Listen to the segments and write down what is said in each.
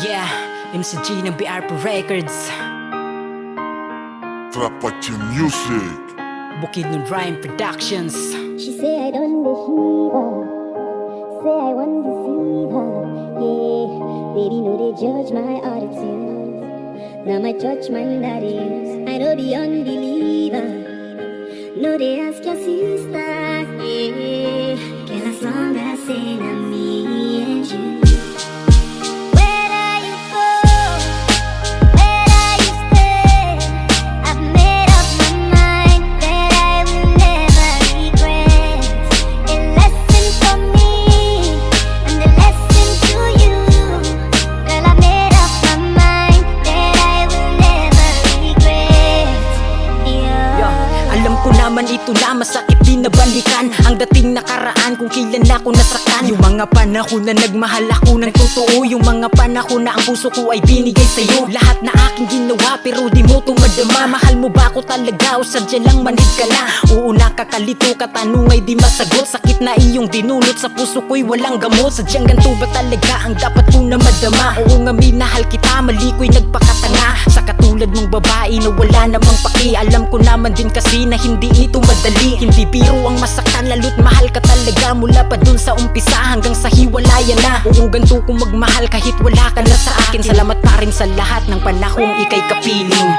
Yeah, MCG ng BRP Records. Trapache Music. Bukid ng Rhyme Productions. She say I don't deceive her, say I want to deceive her. Yeah, baby know they judge my attitude. Now my judge my that is. I know the unbeliever. No, they ask your sister. Yeah, girl, as long as say na me and you. Ito na masakit din na balikan ang dating nakaraan kung kailan ako nasaktan. Yung mga panahon na nagmahal ako ng totoo, yung mga panahon na ang puso ko ay binigay sa'yo. Lahat na aking ginawa pero di mo to madama. Mahal mo ba ako talaga o sadya lang manhid ka lang? Oo, nakakalito, katanong ay di masagot. Sakit na iyong dinulot sa puso ko'y walang gamot. Sadyang ganito ba talaga ang dapat ko na madama? Oo nga minahal kita, mali ko'y nagpakatanga sa katulad mong babae na wala namang paki. Alam ko naman din kasi na hindi ito madali. Hindi biro ang masaktan, lalo't mahal ka talaga. Mula pa dun sa umpisa hanggang sa hiwalayan na. Oo, ganito kong magmahal kahit wala ka na sa akin. Salamat pa rin sa lahat ng panahong ika'y kapiling.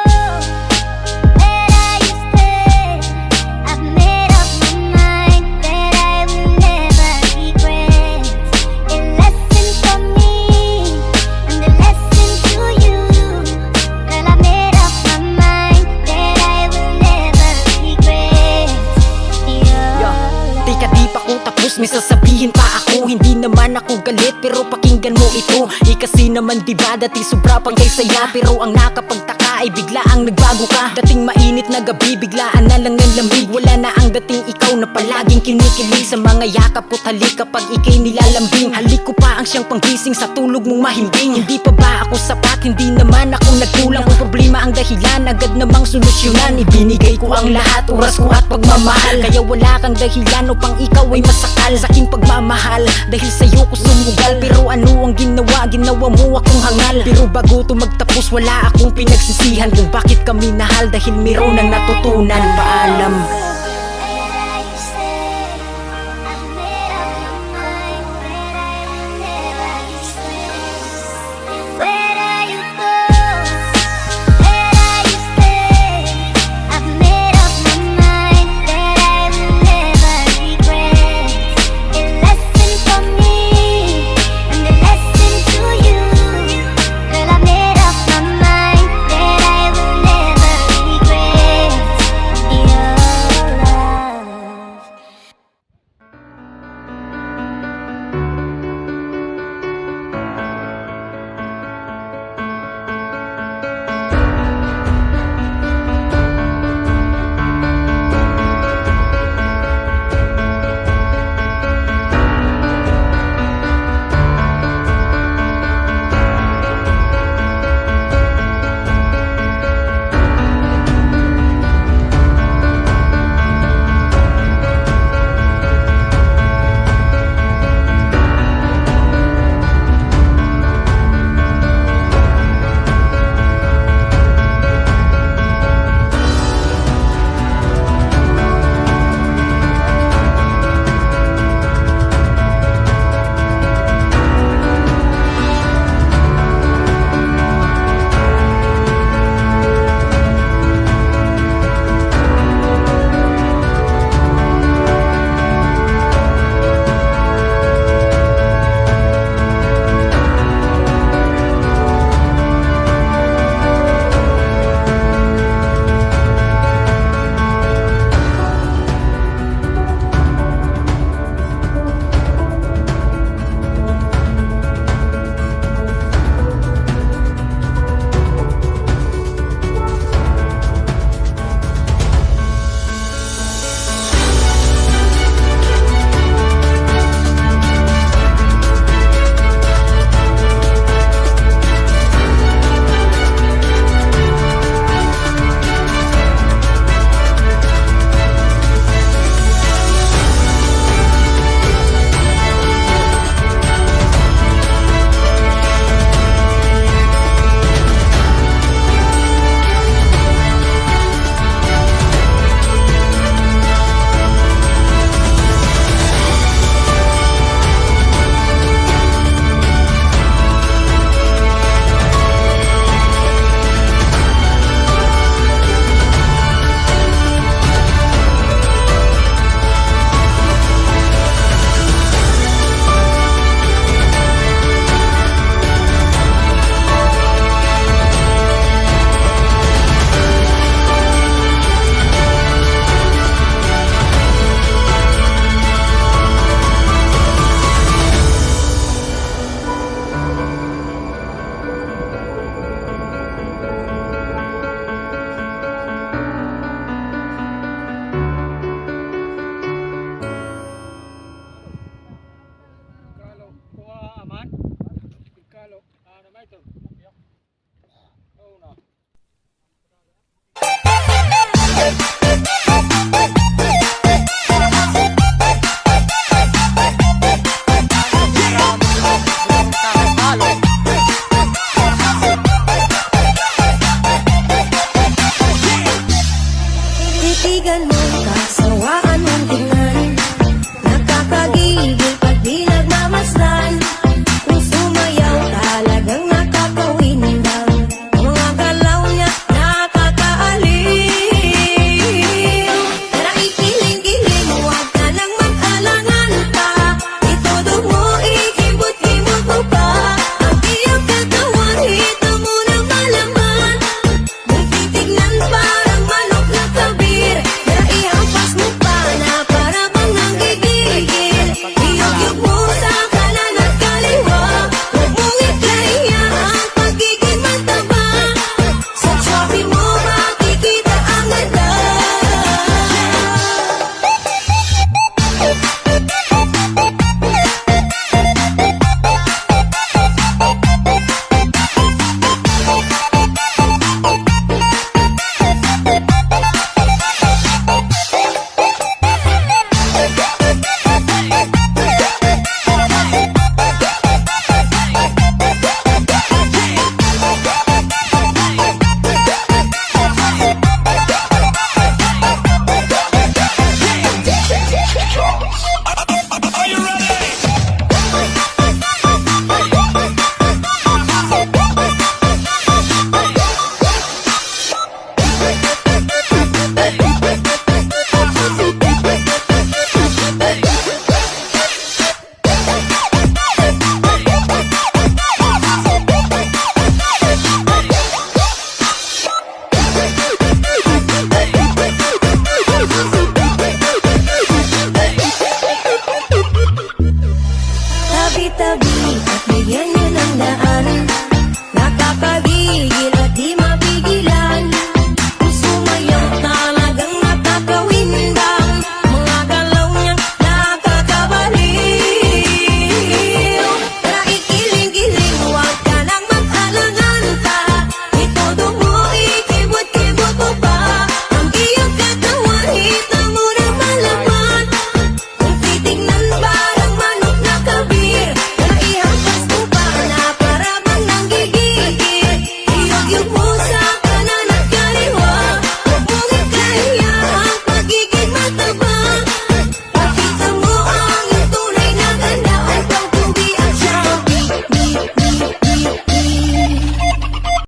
May sasabihin pa ako, hindi naman ako galit pero pakinggan mo ito. Kasi naman diba dati sobra pang kay saya, pero ang nakapagtaka ay bigla ang nagbago ka. Dating mainit na gabi, biglaan na lang ang lamig. Wala na ang dating ikaw na palaging kinikilig sa mga yakap at halik kapag ikay nilalambing. Halik ko pa ang siyang panggising sa tulog mong mahimbing. Hindi pa ba ako sapat? Hindi naman ako nagkulang. Kung problema ang dahilan, agad namang solusyonan. Ibinigay ko ang lahat, oras ko at pagmamahal. Kaya wala kang dahilan upang ikaw ay masakal sa aking pagmamahal. Dahil sa'yo ko sumugal, pero ano ang ginawa? Ginawa mo akong hangal. Pero bago to magtapos, wala akong pinagsisihan kung bakit kami nahal. Dahil meron ang natutunan. Paalam.